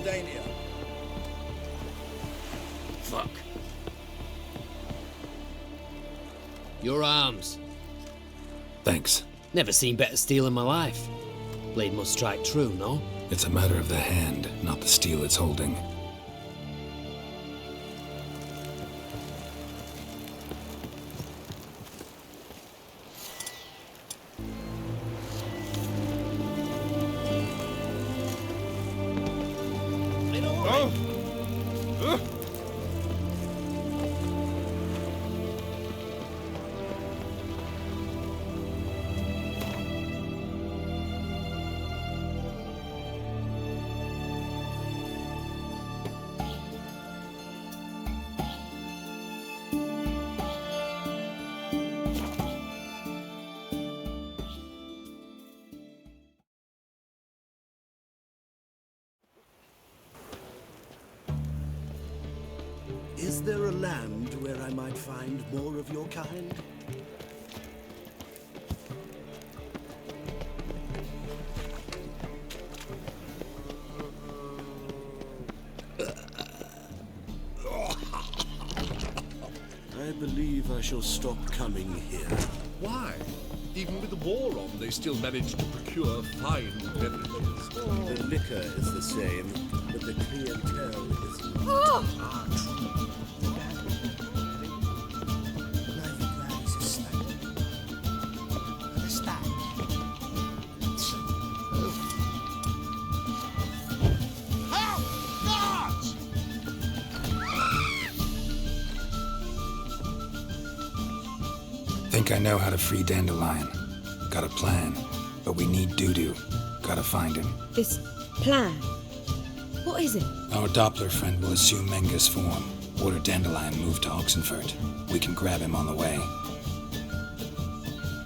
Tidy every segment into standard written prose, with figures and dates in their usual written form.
Aldania. Fuck. Your arms. Thanks. Never seen better steel in my life. Blade must strike true, no? It's a matter of the hand, not the steel it's holding. Is there a land where I might find more of your kind? I believe I shall stop coming here. Why? Even with the war on, they still manage to procure fine beverages. The liquor is the same, but the clientele is Think I know how to free Dandelion. Got a plan, but we need Dudu. Gotta find him. This plan? What is it? Our Doppler friend will assume Menga's form. Order Dandelion move to Oxenfurt. We can grab him on the way.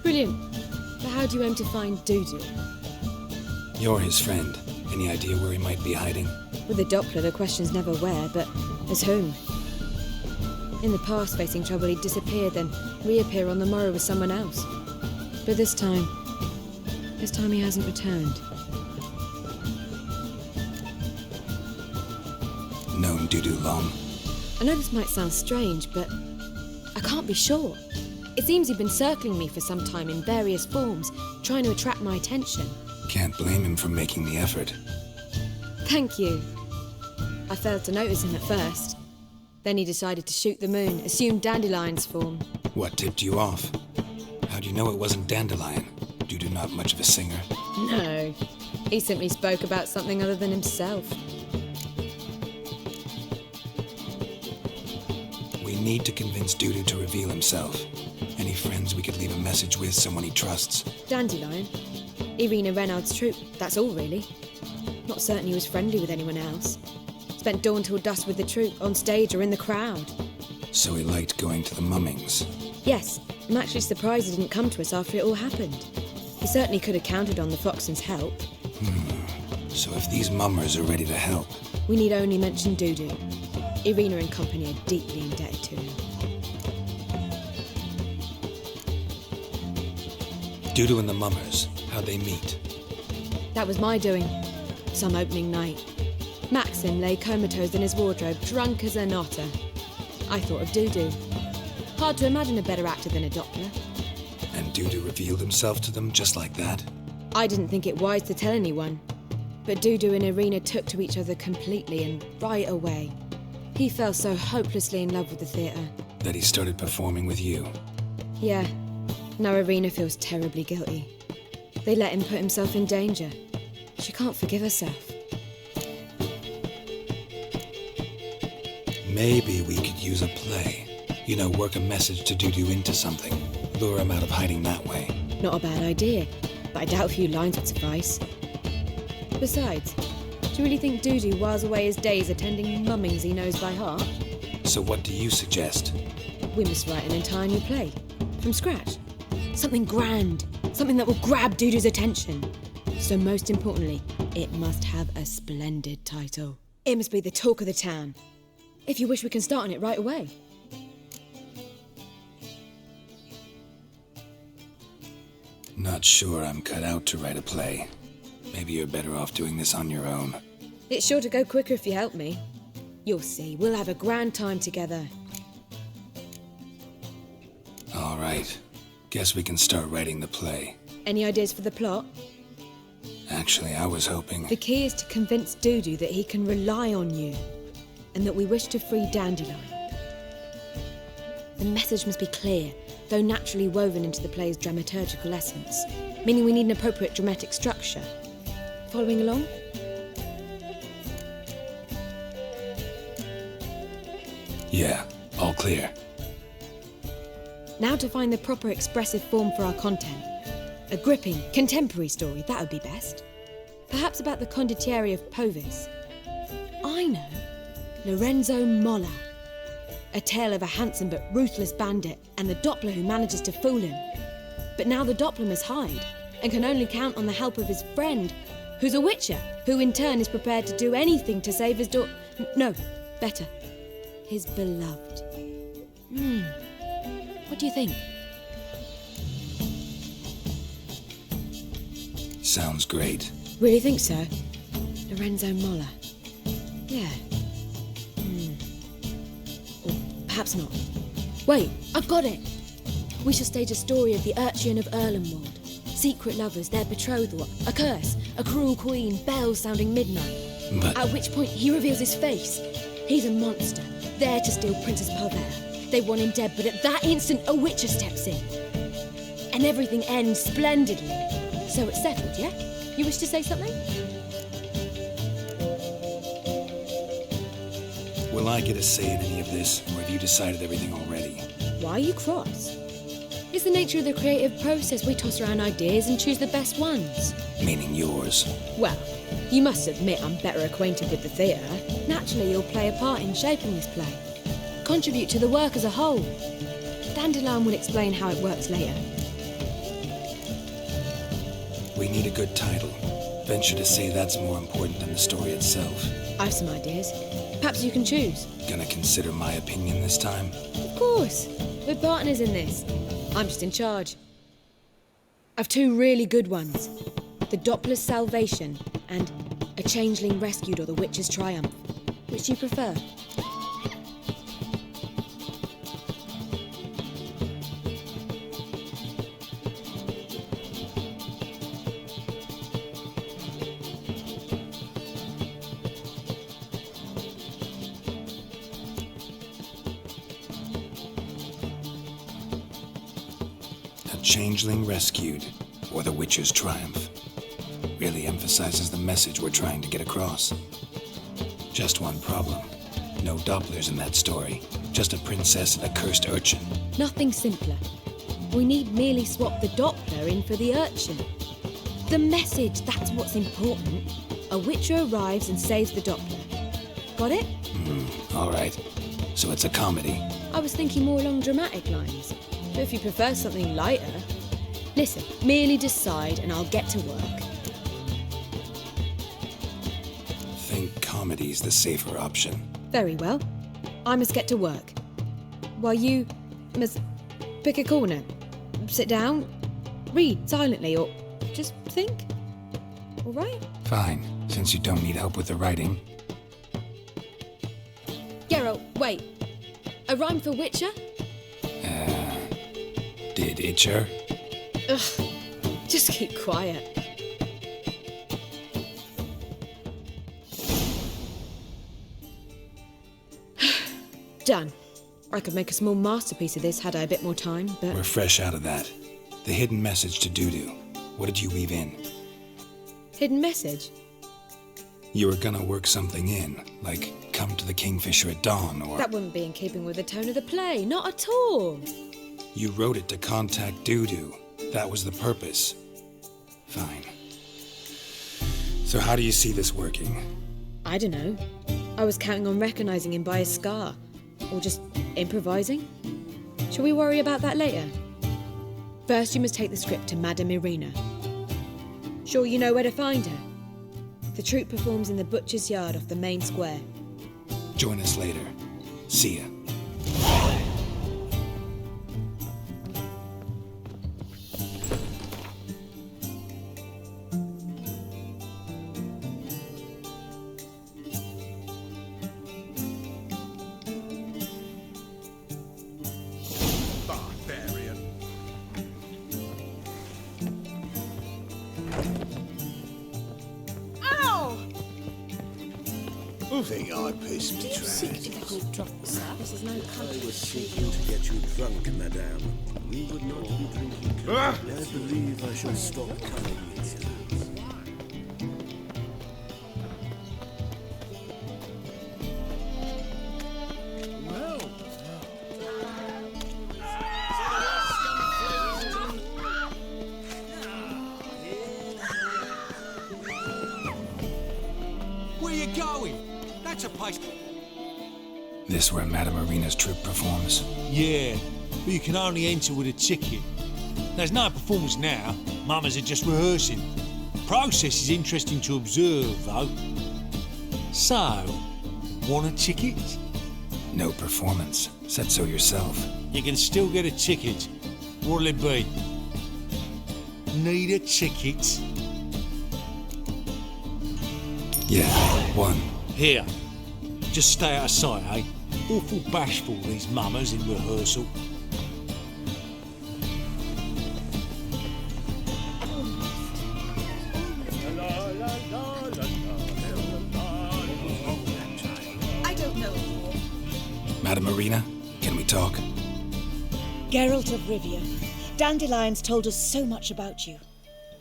Brilliant. But how do you aim to find Dudu? You're his friend. Any idea where he might be hiding? With the Doppler, the question's never where, but as whom. In the past, facing trouble, he'd disappear, then reappear on the morrow with someone else. But this time he hasn't returned. Known Dudu long? I know this might sound strange, but I can't be sure. It seems he'd been circling me for some time in various forms, trying to attract my attention. Can't blame him for making the effort. Thank you. I failed to notice him at first. Then he decided to shoot the moon, assumed Dandelion's form. What tipped you off? How do you know it wasn't Dandelion? Dudu not much of a singer. No, he simply spoke about something other than himself. We need to convince Dudu to reveal himself. Any friends we could leave a message with, someone he trusts? Dandelion? Irina Renard's troupe, that's all really. Not certain he was friendly with anyone else. Spent dawn till dusk with the troupe, on stage or in the crowd. So he liked going to the mummings. Yes, I'm actually surprised he didn't come to us after it all happened. He certainly could have counted on the Foxen's help. So if these mummers are ready to help... We need only mention Dudu. Irina and company are deeply indebted to him. Dudu and the mummers, how'd they meet? That was my doing. Some opening night. Maxim lay comatose in his wardrobe, drunk as an otter. I thought of Dudu. Hard to imagine a better actor than a Doppler. And Dudu revealed himself to them just like that? I didn't think it wise to tell anyone. But Dudu and Irina took to each other completely and right away. He fell so hopelessly in love with the theatre. That he started performing with you? Yeah. Now Irina feels terribly guilty. They let him put himself in danger. She can't forgive herself. Maybe we could use a play. You know, work a message to Dudu into something. Lure him out of hiding that way. Not a bad idea, but I doubt a few lines would suffice. Besides, do you really think Dudu whiles away his days attending mummings he knows by heart? So what do you suggest? We must write an entire new play. From scratch. Something grand. Something that will grab Dudu's attention. So most importantly, it must have a splendid title. It must be the talk of the town. If you wish, we can start on it right away. Not sure I'm cut out to write a play. Maybe you're better off doing this on your own. It's sure to go quicker if you help me. You'll see, we'll have a grand time together. All right. Guess we can start writing the play. Any ideas for the plot? Actually, I was hoping... The key is to convince Dudu that he can rely on you, and that we wish to free Dandelion. The message must be clear, though naturally woven into the play's dramaturgical essence, meaning we need an appropriate dramatic structure. Following along? Yeah, all clear. Now to find the proper expressive form for our content. A gripping, contemporary story, that would be best. Perhaps about the condottieri of Povis. I know. Lorenzo Molla. A tale of a handsome but ruthless bandit and the Doppler who manages to fool him. But now the Doppler must hide and can only count on the help of his friend, who's a witcher, who in turn is prepared to do anything to save his no, better, his beloved. What do you think? Sounds great. Really think so? Lorenzo Molla. Yeah. Or perhaps not. Wait, I've got it! We shall stage a story of the Urchin of Erlenwald. Secret lovers, their betrothal, a curse, a cruel queen, bells sounding midnight. But... At which point he reveals his face. He's a monster, there to steal Princess Parvera. They want him dead, but at that instant a witcher steps in. And everything ends splendidly. So it's settled, yeah? You wish to say something? Will I get a say in any of this, or have you decided everything already? Why are you cross? It's the nature of the creative process. We toss around ideas and choose the best ones. Meaning yours. Well, you must admit I'm better acquainted with the theatre. Naturally, you'll play a part in shaping this play. Contribute to the work as a whole. Dandelion will explain how it works later. We need a good title. Venture to say that's more important than the story itself. I've some ideas. Perhaps you can choose. Gonna consider my opinion this time? Of course. We're partners in this. I'm just in charge. I've two really good ones. The Doppler's Salvation and A Changeling Rescued or The Witch's Triumph. Which do you prefer? Changeling Rescued, or The Witcher's Triumph. Really emphasizes the message we're trying to get across. Just one problem. No Dopplers in that story. Just a princess and a cursed urchin. Nothing simpler. We need merely swap the Doppler in for the urchin. The message, that's what's important. A witcher arrives and saves the Doppler. Got it? All right. So it's a comedy. I was thinking more along dramatic lines. But if you prefer something lighter... Listen, merely decide and I'll get to work. Think comedy's the safer option. Very well. I must get to work. While you must pick a corner, sit down, read silently, or just think. All right? Fine, since you don't need help with the writing. Geralt, wait. A rhyme for Witcher? Did Itcher? Ugh, just keep quiet. Done. I could make a small masterpiece of this had I a bit more time, but... We're fresh out of that. The hidden message to Dudu. What did you weave in? Hidden message? You were gonna work something in, like come to the Kingfisher at dawn, or... That wouldn't be in keeping with the tone of the play, not at all. You wrote it to contact Dudu. That was the purpose. Fine. So how do you see this working? I don't know. I was counting on recognizing him by his scar. Or just improvising. Shall we worry about that later? First, you must take the script to Madame Irina. Sure you know where to find her? The troupe performs in the butcher's yard off the main square. Join us later. See ya. Ow! Think I pissed me trash. Technical drop, sir. This is no country. I was seeking to get you drunk, madame. We would not be drinking currently. I believe I shall stop coming with you. Where you going? That's a place. This where Madame Marina's troupe performs? Yeah, but you can only enter with a ticket. There's no performance now. Mamas are just rehearsing. Process is interesting to observe, though. So, want a ticket? No performance. Said so yourself. You can still get a ticket. What'll it be? Need a ticket? Yeah, one. Here. Just stay out of sight, eh? Awful bashful, these mamas in rehearsal. I don't know. Madame Marina, can we talk? Geralt of Rivia. Dandelion's told us so much about you.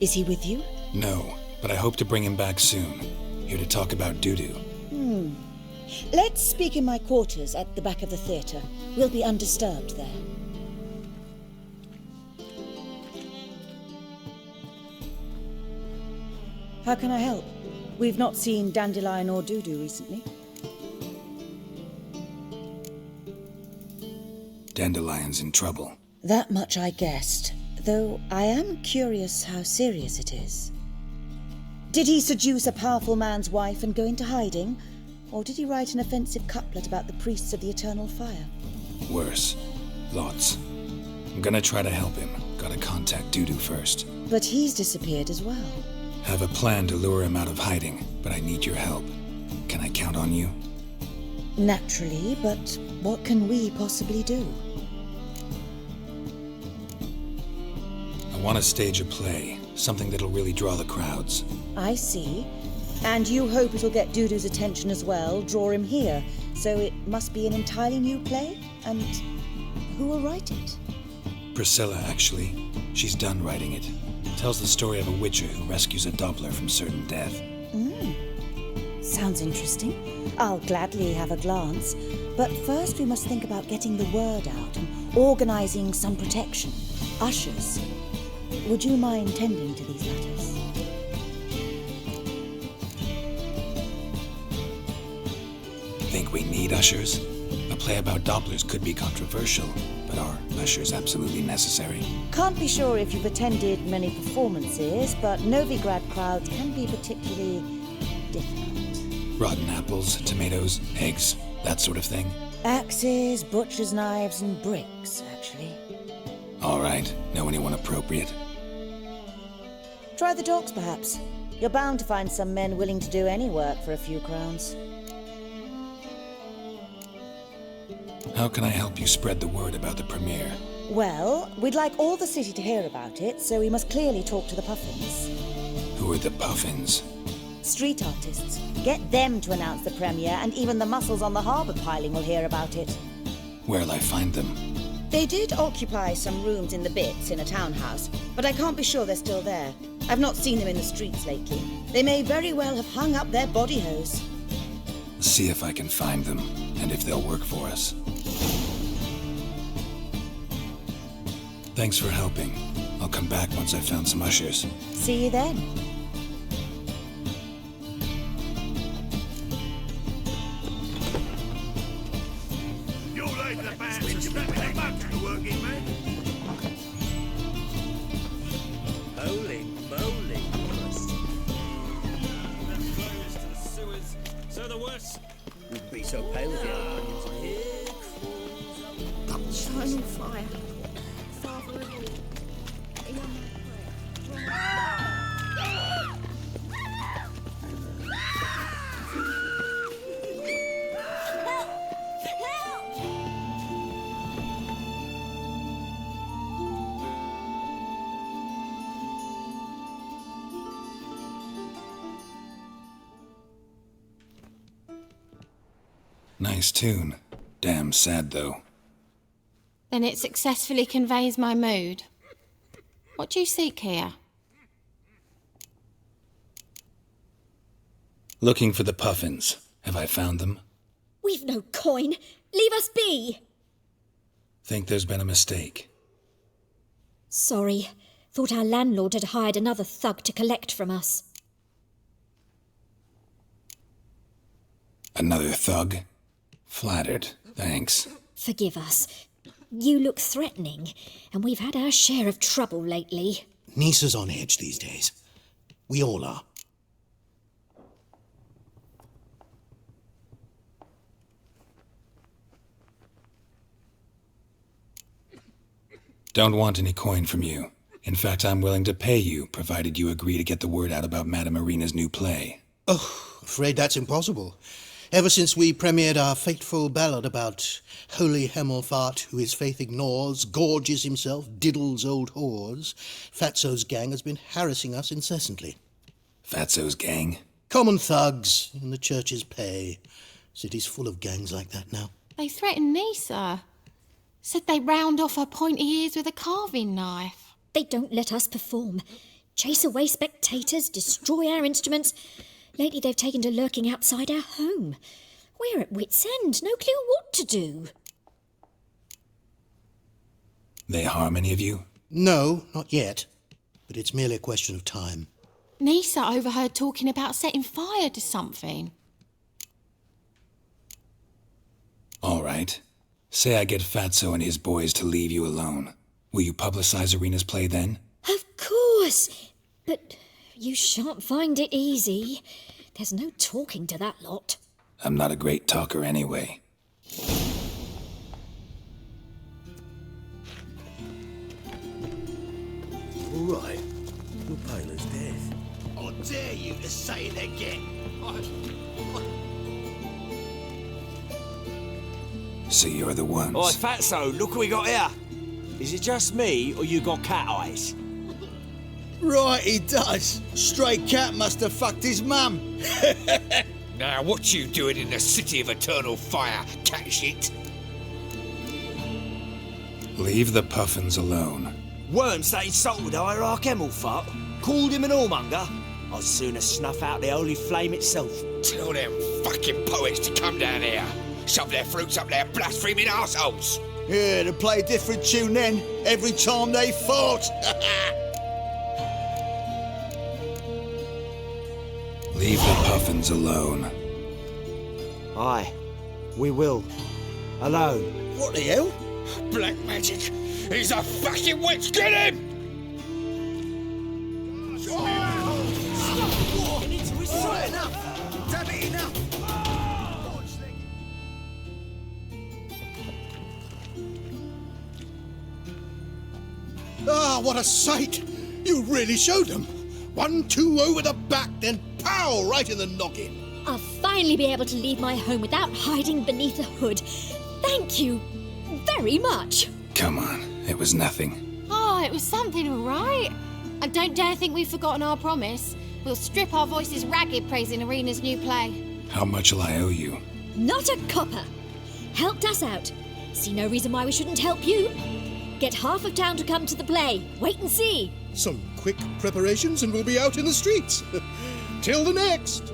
Is he with you? No, but I hope to bring him back soon. Here to talk about Dudu. Let's speak in my quarters at the back of the theatre. We'll be undisturbed there. How can I help? We've not seen Dandelion or Dudu recently. Dandelion's in trouble. That much I guessed, though I am curious how serious it is. Did he seduce a powerful man's wife and go into hiding? Or did he write an offensive couplet about the priests of the eternal fire? Worse. Lots. I'm gonna try to help him. Gotta contact Dudu first. But he's disappeared as well. Have a plan to lure him out of hiding, but I need your help. Can I count on you? Naturally, but what can we possibly do? I want to stage a play. Something that'll really draw the crowds. I see. And you hope it'll get Dudu's attention as well, draw him here. So it must be an entirely new play? And who will write it? Priscilla, actually. She's done writing it. Tells the story of a witcher who rescues a Doppler from certain death. Sounds interesting. I'll gladly have a glance. But first we must think about getting the word out and organizing some protection. Ushers. Would you mind tending to these matters? Think we need ushers? A play about Dopplers could be controversial, but are ushers absolutely necessary? Can't be sure if you've attended many performances, but Novigrad crowds can be particularly difficult. Rotten apples, tomatoes, eggs, that sort of thing? Axes, butcher's knives, and bricks, actually. All right, know anyone appropriate? Try the docks, perhaps. You're bound to find some men willing to do any work for a few crowns. How can I help you spread the word about the premiere? Well, we'd like all the city to hear about it, so we must clearly talk to the Puffins. Who are the Puffins? Street artists. Get them to announce the premiere, and even the muscles on the harbour piling will hear about it. Where'll I find them? They did occupy some rooms in the Bits in a townhouse, but I can't be sure they're still there. I've not seen them in the streets lately. They may very well have hung up their body hose. See if I can find them, and if they'll work for us. Thanks for helping. I'll come back once I've found some ushers. See you then. You're like the band to strap it back to the working man. Holy moly. Close to the sewers. So the worst. Wouldn't be so pale if you had onions in here. Shine on fire. Father of all. Nice tune. Damn sad, though. Then it successfully conveys my mood. What do you seek here? Looking for the Puffins. Have I found them? We've no coin. Leave us be. Think there's been a mistake. Sorry. Thought our landlord had hired another thug to collect from us. Another thug? Flattered. Thanks. Forgive us. You look threatening, and we've had our share of trouble lately. Nisa's on edge these days. We all are. Don't want any coin from you. In fact, I'm willing to pay you, provided you agree to get the word out about Madame Irina's new play. Oh, afraid that's impossible. Ever since we premiered our fateful ballad about holy Hemelfart, who his faith ignores, gorges himself, diddles old whores, Fatso's gang has been harassing us incessantly. Fatso's gang? Common thugs in the church's pay. City's full of gangs like that now. They threatened Nisa. Said they round off her pointy ears with a carving knife. They don't let us perform. Chase away spectators, destroy our instruments. Lately they've taken to lurking outside our home. We're at wit's end, no clue what to do. They harm any of you? No, not yet. But it's merely a question of time. Nisa overheard talking about setting fire to something. All right. Say I get Fatso and his boys to leave you alone. Will you publicize Irina's play then? Of course. But you shan't find it easy. There's no talking to that lot. I'm not a great talker anyway. All right. You're pale as death. I dare you to say it again. So you're the ones. Oi, Fatso, look what we got here. Is it just me, or you got cat eyes? Right, he does. Stray cat must have fucked his mum. Now, what you doing in the city of eternal fire, cat shit? Leave the Puffins alone. Worms that insulted Hierarch Hemelfart, called him an whoremonger. I'd sooner snuff out the holy flame itself. Tell them fucking poets to come down here. Shove their fruits up their blaspheming arseholes. Yeah, to play a different tune then, every time they fought. Leave the Puffins alone. Aye, we will. Alone. What the hell? Black magic. He's a fucking witch. Get him! Right, enough. Damn it, enough. Ah, what a sight! You really showed them. 1-2 over the back, then pow, right in the noggin. I'll finally be able to leave my home without hiding beneath a hood. Thank you very much. Come on, it was nothing. Oh, it was something, all right. And don't dare think we've forgotten our promise. We'll strip our voices ragged praising Irina's new play. How much will I owe you? Not a copper. Helped us out. See no reason why we shouldn't help you. Get half of town to come to the play. Wait and see. Some quick preparations and we'll be out in the streets. Till the next.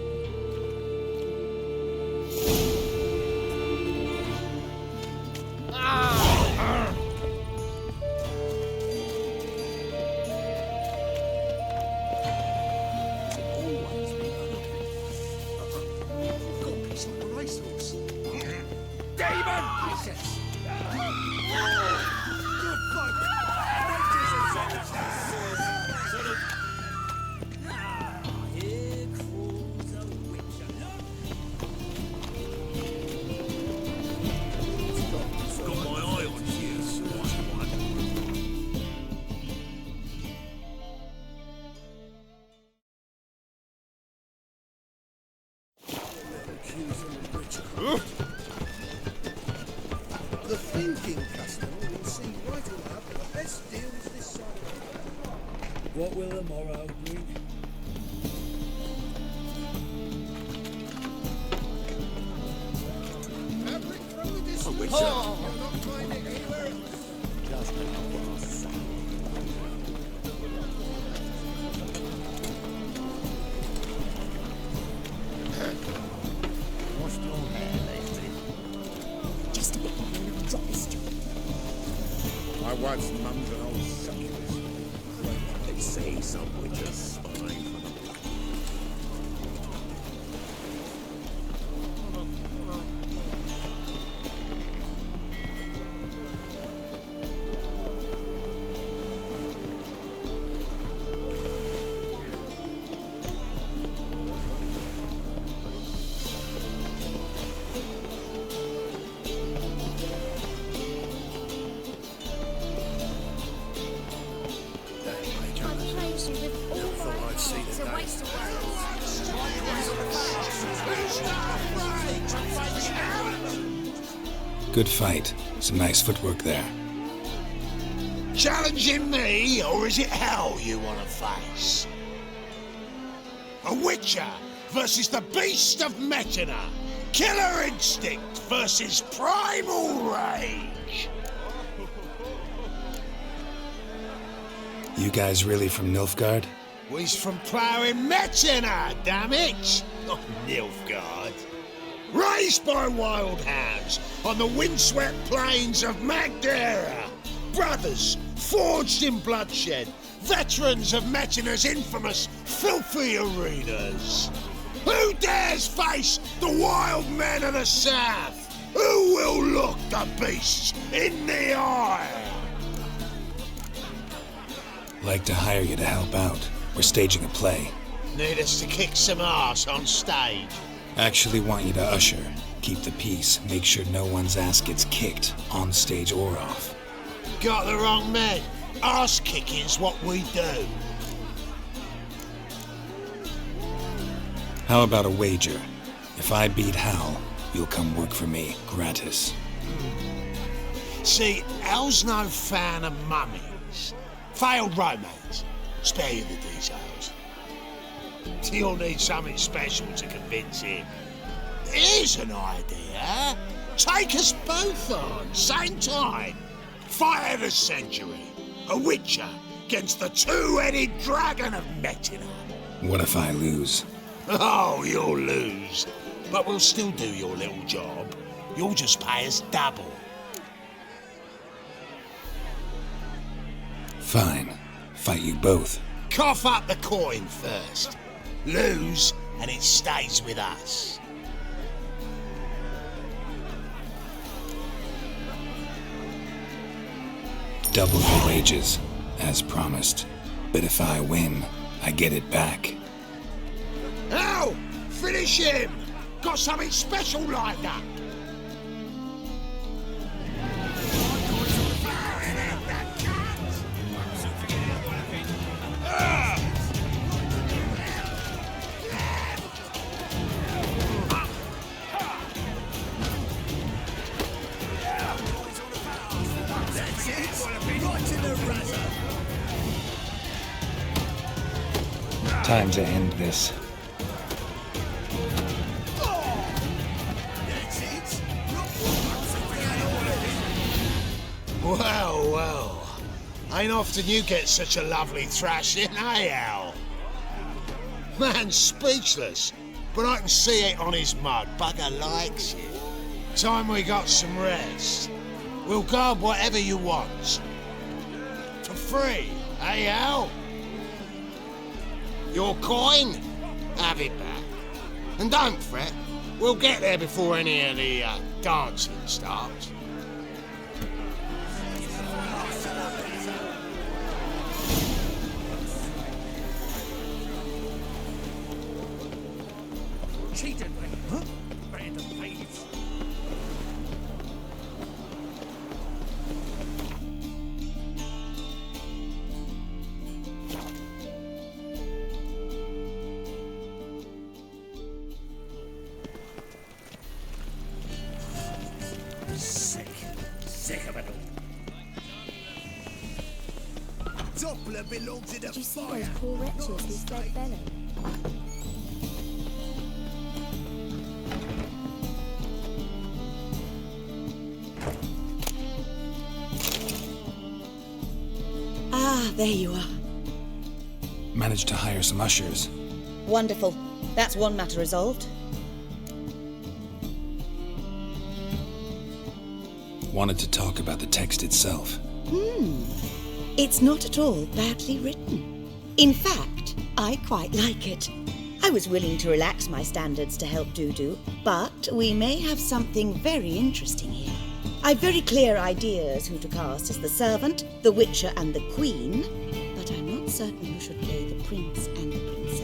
The thinking customer will see right enough that the best deal is this side of the What will the morrow bring? Witcher. What's your hair lately? Just a bit more and I'll drop this job. My wife's mum's an old succubus. They say some witches spy for the Good fight. Some nice footwork there. Challenging me, or is it hell you want to face? A Witcher versus the Beast of Metina. Killer instinct versus primal rage. You guys really from Nilfgaard? We's from ploughing Metina, damn it! Not Nilfgaard. Raised by wild hounds on the windswept plains of Magdera. Brothers forged in bloodshed. Veterans of Metina's infamous filthy arenas. Who dares face the wild men of the south? Who will look the beasts in the eye? Like to hire you to help out. We're staging a play. Need us to kick some ass on stage? Actually want you to usher, keep the peace, make sure no one's ass gets kicked, on stage or off. Got the wrong men. Ass kicking's what we do. How about a wager? If I beat Hal, you'll come work for me, gratis. See, Hal's no fan of mummies. Failed romance. Spare you the details. You'll need something special to convince him. Here's an idea. Take us both on, same time. Fight of the century. A Witcher against the two-headed dragon of Metina. What if I lose? Oh, you'll lose. But we'll still do your little job. You'll just pay us double. Fine. Fight you both. Cough up the coin first. Lose, and it stays with us. Double your wages, as promised. But if I win, I get it back. Ow! Finish him! Got something special lined up. Time to end this. Well, well. Ain't often you get such a lovely thrashing, eh, Al? Man's speechless, but I can see it on his mug. Bugger likes it. Time we got some rest. We'll guard whatever you want. For free, eh, Al? Your coin? Have it back. And don't fret, we'll get there before any of the dancing starts. Cheated me, huh? Band of thieves. Sick of it all. Doppler belongs in the Did you see fire. those poor wretches who fled Belly? there you are. Managed to hire some ushers. Wonderful. That's one matter resolved. Wanted to talk about the text itself. It's not at all badly written. In fact, I quite like it. I was willing to relax my standards to help Dudu, but we may have something very interesting here. I've very clear ideas who to cast as the servant, the witcher and the queen, but I'm not certain who should play the prince and the princess.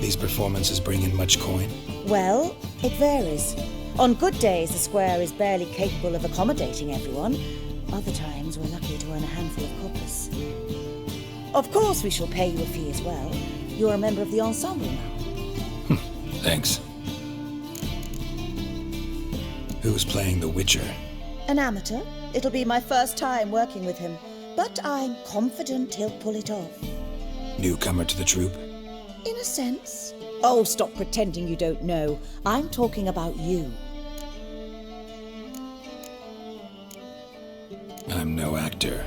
These performances bring in much coin? Well, it varies. On good days, the square is barely capable of accommodating everyone. Other times, we're lucky to earn a handful of coppers. Of course, we shall pay you a fee as well. You're a member of the ensemble now. Thanks. Who's playing the Witcher? An amateur. It'll be my first time working with him, but I'm confident he'll pull it off. Newcomer to the troupe? In a sense. Oh, stop pretending you don't know. I'm talking about you. I'm no actor.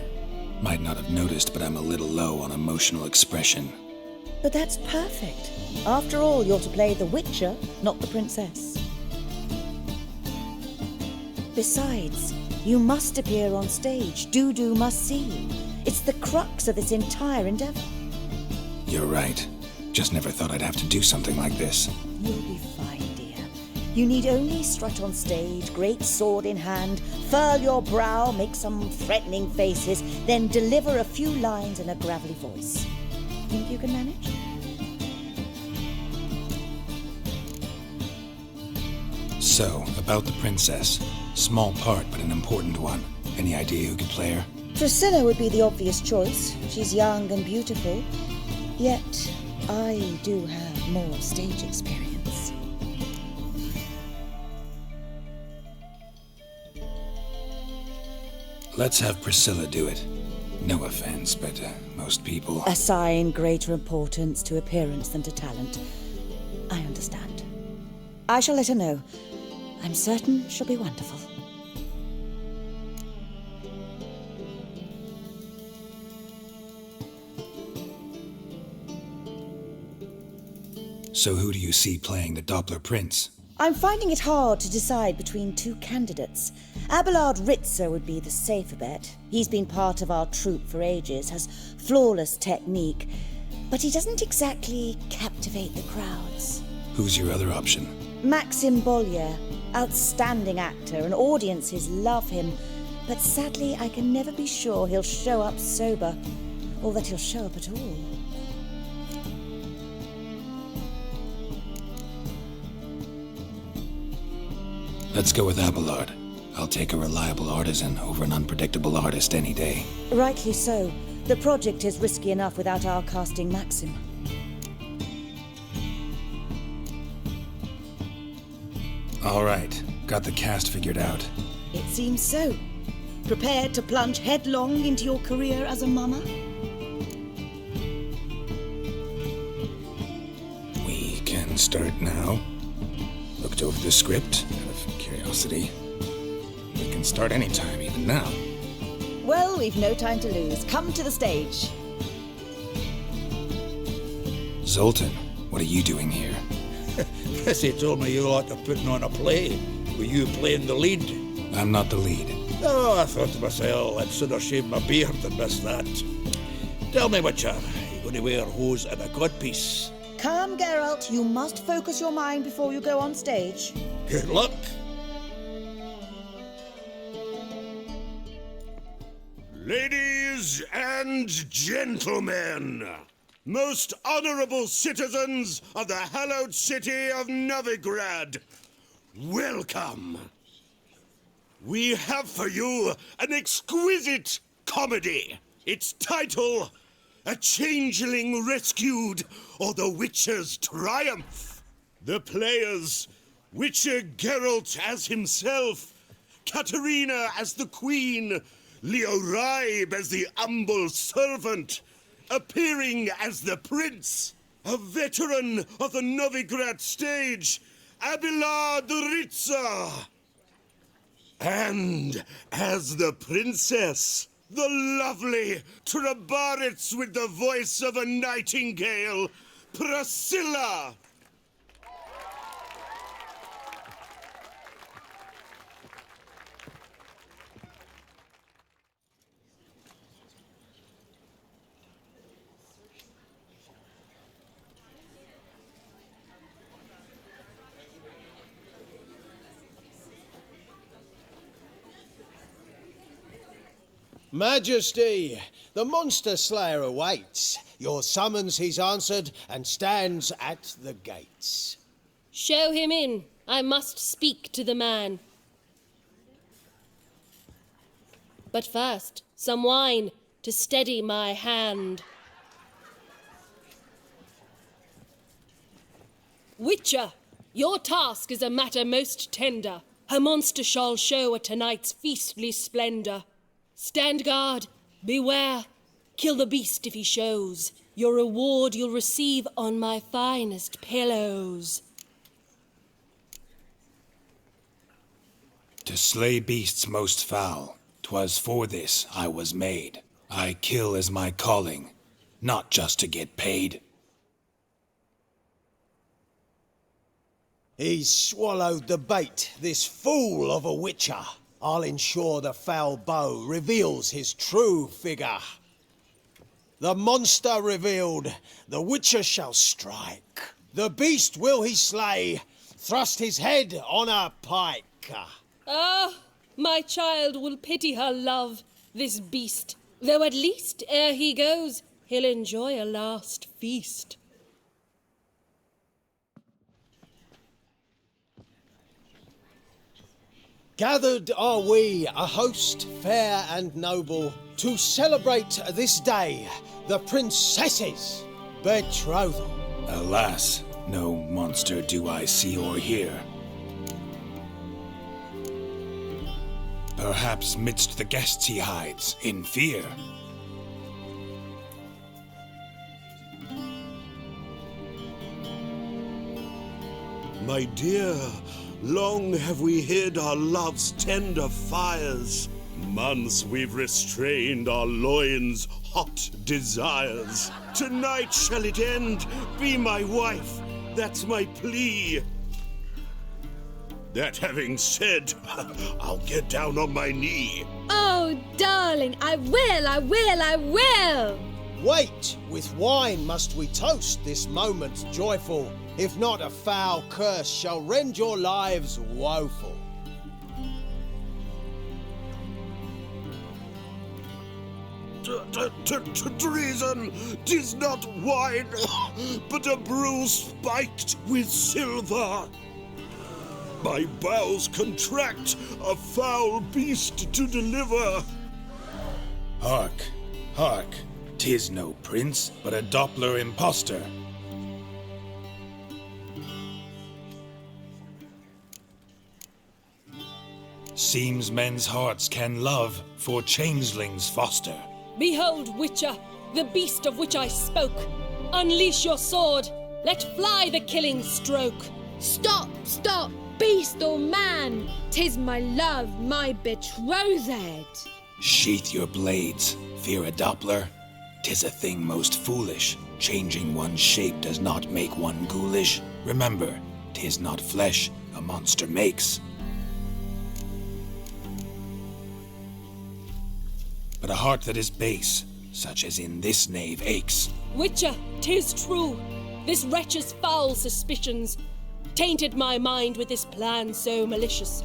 Might not have noticed, but I'm a little low on emotional expression. But that's perfect. After all, you're to play the Witcher, not the princess. Besides, you must appear on stage. Dudu must see you. It's the crux of this entire endeavor. You're right. Just never thought I'd have to do something like this. You'll be fine, dear. You need only strut on stage, great sword in hand, furl your brow, make some threatening faces, then deliver a few lines in a gravelly voice. Think you can manage? So, about the princess. Small part, but an important one. Any idea who could play her? Priscilla would be the obvious choice. She's young and beautiful. Yet, I do have more stage experience. Let's have Priscilla do it. No offense, but most people... Assign greater importance to appearance than to talent. I understand. I shall let her know. I'm certain she'll be wonderful. So who do you see playing the Doppler Prince? I'm finding it hard to decide between two candidates. Abelard Ritzer would be the safer bet. He's been part of our troupe for ages, has flawless technique, but he doesn't exactly captivate the crowds. Who's your other option? Maxim Bollier, outstanding actor, and audiences love him, but sadly I can never be sure he'll show up sober, or that he'll show up at all. Let's go with Abelard. I'll take a reliable artisan over an unpredictable artist any day. Rightly so. The project is risky enough without our casting Maxim. All right, got the cast figured out. It seems so. Prepared to plunge headlong into your career as a mama? We can start now. Looked over the script, out of curiosity. We can start anytime, even now. Well, we've no time to lose. Come to the stage. Zoltan, what are you doing here? Prissy told me you ought to putting on a play. Were you playing the lead? I'm not the lead. Oh, I thought to myself, I'd sooner shave my beard than miss that. Tell me, Witcher, you going to wear hose and a codpiece? Calm, Geralt. You must focus your mind before you go on stage. Good luck. Ladies and gentlemen, most honorable citizens of the hallowed city of Novigrad, welcome. We have for you an exquisite comedy. Its title, A Changeling Rescued, or The Witcher's Triumph. The players, Witcher Geralt as himself, Katerina as the Queen, Leo Raib as the humble servant, appearing as the Prince, a veteran of the Novigrad stage, Abelard Ritza. And as the princess, the lovely Trabaritz with the voice of a nightingale, Priscilla. Majesty, the monster slayer awaits. Your summons he's answered and stands at the gates. Show him in. I must speak to the man. But first, some wine to steady my hand. Witcher, your task is a matter most tender. Her monster shall show at tonight's feastly splendor. Stand guard, beware, kill the beast if he shows. Your reward you'll receive on my finest pillows. To slay beasts most foul, 'twas for this I was made. I kill as my calling, not just to get paid. He's swallowed the bait, this fool of a witcher. I'll ensure the foul bow reveals his true figure. The monster revealed, the witcher shall strike. The beast will he slay, thrust his head on a pike. Ah, my child will pity her love, this beast. Though at least, ere he goes, he'll enjoy a last feast. Gathered are we, a host fair and noble, to celebrate this day, the princess's betrothal. Alas, no monster do I see or hear. Perhaps midst the guests he hides, in fear. My dear, long have we hid our love's tender fires. Months we've restrained our loins' hot desires. Tonight shall it end, be my wife, that's my plea. That having said, I'll get down on my knee. Oh, darling, I will! Wait, with wine must we toast this moment joyful. If not, a foul curse shall rend your lives woeful. Treason! 'Tis not wine, but a brew spiked with silver. My bowels contract, a foul beast to deliver. Hark, hark, 'tis no prince, but a Doppler impostor. Seems men's hearts can love, for changelings foster. Behold, Witcher, the beast of which I spoke. Unleash your sword, let fly the killing stroke. Stop, stop, beast or man! 'Tis my love, my betrothed. Sheath your blades, fear a Doppler. 'Tis a thing most foolish. Changing one's shape does not make one ghoulish. Remember, 'tis not flesh a monster makes, but a heart that is base, such as in this knave aches. Witcher, 'tis true. This wretch's foul suspicions tainted my mind with this plan so malicious.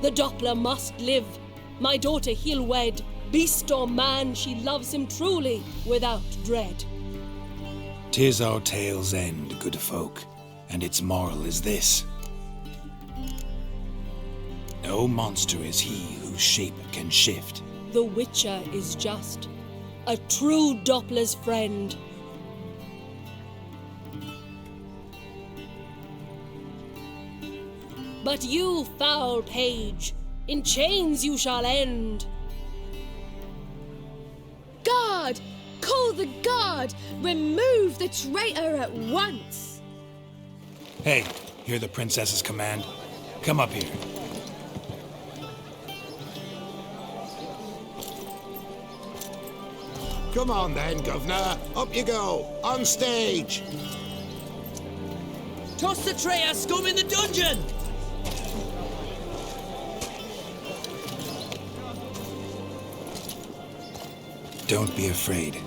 The Doppler must live. My daughter he'll wed. Beast or man, she loves him truly, without dread. 'Tis our tale's end, good folk, and its moral is this. No monster is he whose shape can shift. The Witcher is just a true Doppler's friend. But you, foul page, in chains you shall end. Guard! Call the guard! Remove the traitor at once! Hey, Hear the princess's command? Come up here. Come on then, Governor. Up you go. On stage. Toss the traitor scum in the dungeon! Don't be afraid.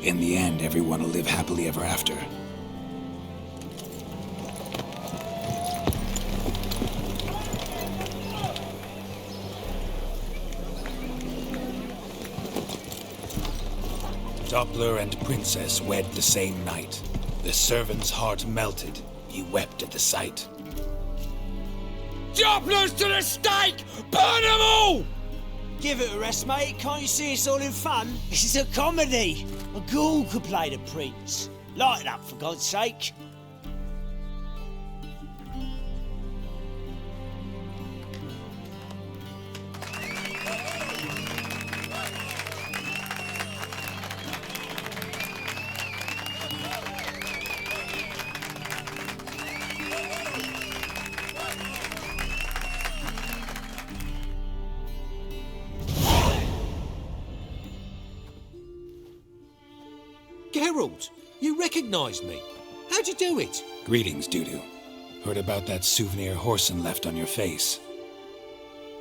In the end, everyone will live happily ever after. Doppler and Princess wed the same night. The servant's heart melted. He wept at the sight. Doppler's to the stake! Burn them all! Give it a rest, mate. Can't you see it's all in fun? This is a comedy. A ghoul could play the prince. Light it up, for God's sake. Geralt, you recognised me. How'd you do it? Greetings, Dudu. Heard about that souvenir Whoreson left on your face.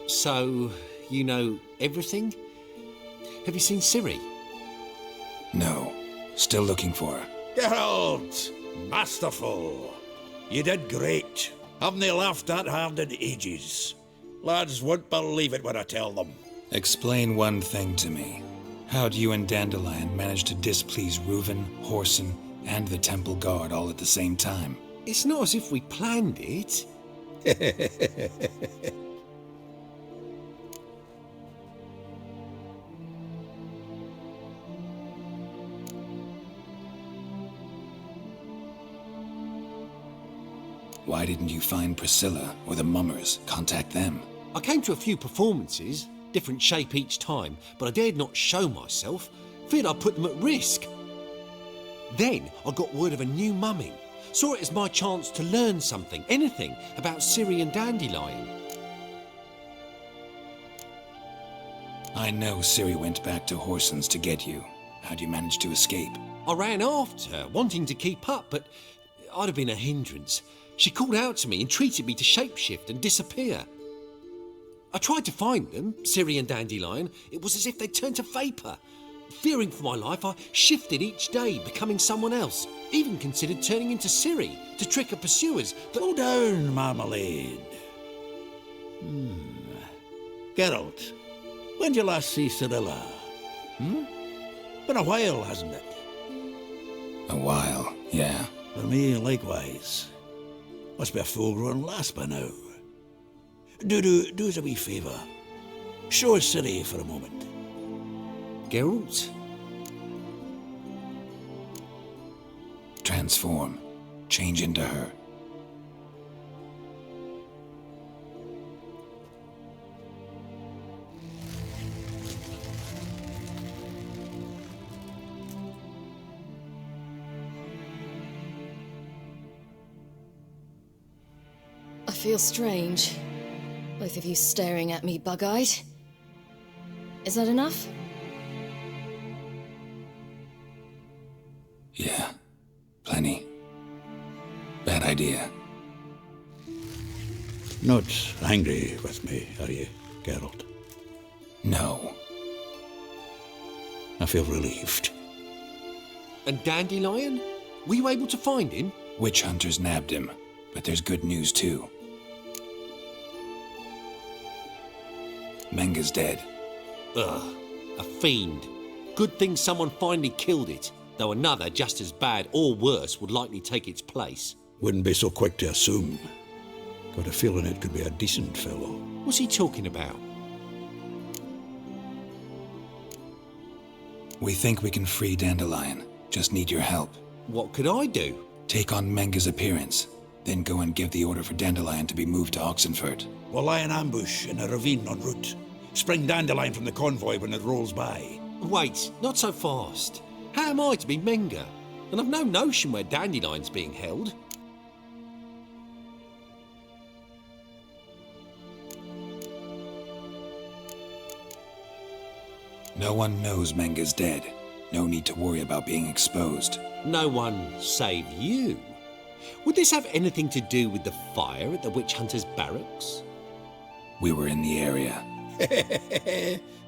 So, you know everything? Have you seen Ciri? No. Still looking for her. Geralt! Masterful! You did great. Haven't they laughed that hard in ages? Lads won't believe it when I tell them. Explain one thing to me. How'd you and Dandelion manage to displease Reuven, Whoreson, and the Temple Guard all at the same time? It's not as if we planned it. Why didn't you find Priscilla or the Mummers? Contact them. I came to a few performances, different shape each time, but I dared not show myself, feared I'd put them at risk. Then I got word of a new mumming, saw it as my chance to learn something, anything, about Ciri and Dandelion. I know Ciri went back to Whoreson's to get you. How'd you manage to escape? I ran after her, wanting to keep up, but I'd have been a hindrance. She called out to me, entreated me to shapeshift and disappear. I tried to find them, Ciri and Dandelion. It was as if they'd turned to vapour. Fearing for my life, I shifted each day, becoming someone else. Even considered turning into Ciri to trick her pursuers, but... Slow down, Marmalade. Geralt, when did you last see Cirilla? Been a while, hasn't it? A while, yeah. For me, likewise. Must be a full-grown lass by now. Do us a wee favour. Show us Ciri for a moment. Geralt? Transform. Change into her. I feel strange. Both of you staring at me bug-eyed. Is that enough? Yeah. Plenty. Bad idea. Not angry with me, are you, Geralt? No. I feel relieved. And Dandelion? Were you able to find him? Witch hunters nabbed him, but there's good news too. Menga's dead. Ugh, a fiend. Good thing someone finally killed it, though another just as bad or worse would likely take its place. Wouldn't be so quick to assume. Got a feeling it could be a decent fellow. What's he talking about? We think we can free Dandelion. Just need your help. What could I do? Take on Menga's appearance, then go and give the order for Dandelion to be moved to Oxenfurt. We'll lie in ambush in a ravine en route. Spring Dandelion from the convoy when it rolls by. Wait, not so fast. How am I to be Menga? And I've no notion where Dandelion's being held. No one knows Menga's dead. No need to worry about being exposed. No one save you? Would this have anything to do with the fire at the witch hunters' barracks? We were in the area.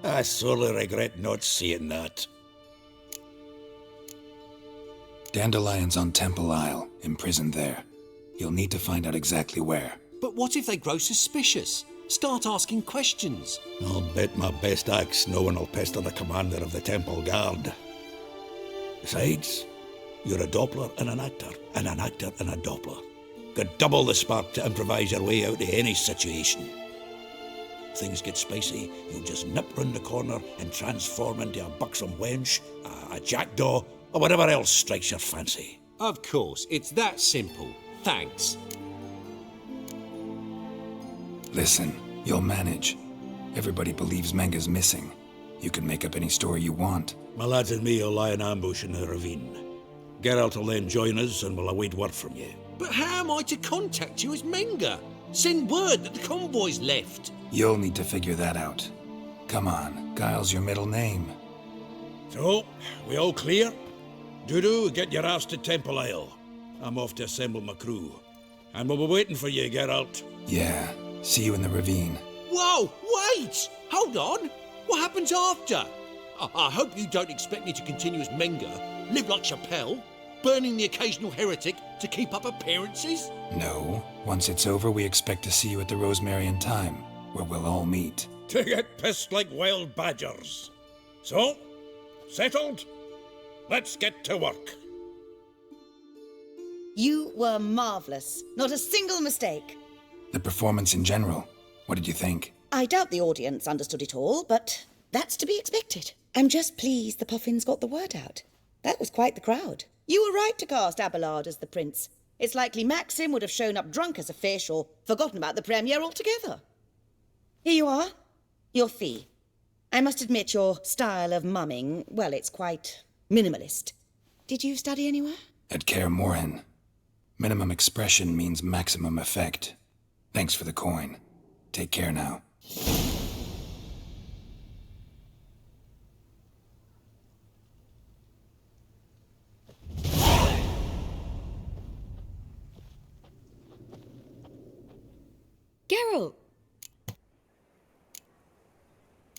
I sorely regret not seeing that. Dandelion's on Temple Isle, imprisoned there. You'll need to find out exactly where. But what if they grow suspicious? Start asking questions. I'll bet my best axe no one will pester the commander of the Temple Guard. Besides, you're a Doppler and an actor and a Doppler. Got double the spark to improvise your way out of any situation. If things get spicy, you'll just nip round the corner and transform into a buxom wench, a jackdaw, or whatever else strikes your fancy. Of course, it's that simple. Thanks. Listen, you'll manage. Everybody believes Menga's missing. You can make up any story you want. My lads and me will lie in ambush in the ravine. Geralt will then join us and we'll await word from you. But how am I to contact you as Menga? Send word that the convoy's left. You'll need to figure that out. Come on, Guile's your middle name. So, we all clear? Dudu, get your ass to Temple Isle. I'm off to assemble my crew. And we'll be waiting for you, Geralt. Yeah, see you in the ravine. Whoa, wait! Hold on! What happens after? I hope you don't expect me to continue as Menga, live like Chappelle, burning the occasional heretic to keep up appearances? No. Once it's over, we expect to see you at the Rosemary in Time, where we'll all meet. To get pissed like wild badgers. So, settled? Let's get to work. You were marvellous. Not a single mistake. The performance in general, what did you think? I doubt the audience understood it all, but that's to be expected. I'm just pleased the Puffins got the word out. That was quite the crowd. You were right to cast Abelard as the prince. It's likely Maxim would have shown up drunk as a fish or forgotten about the premiere altogether. Here you are. Your fee. I must admit your style of mumming, well, it's quite minimalist. Did you study anywhere? At Kaer Morhen. Minimum expression means maximum effect. Thanks for the coin. Take care now. Geralt!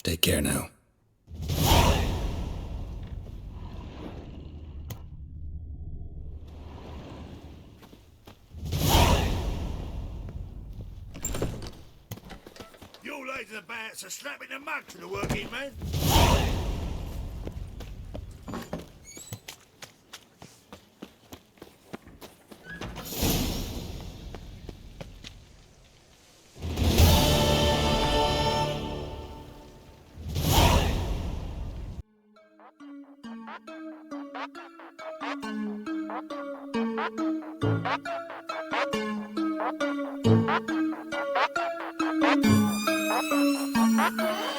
Take care now. You lads are about to slap in the mug to the working man. Thank you.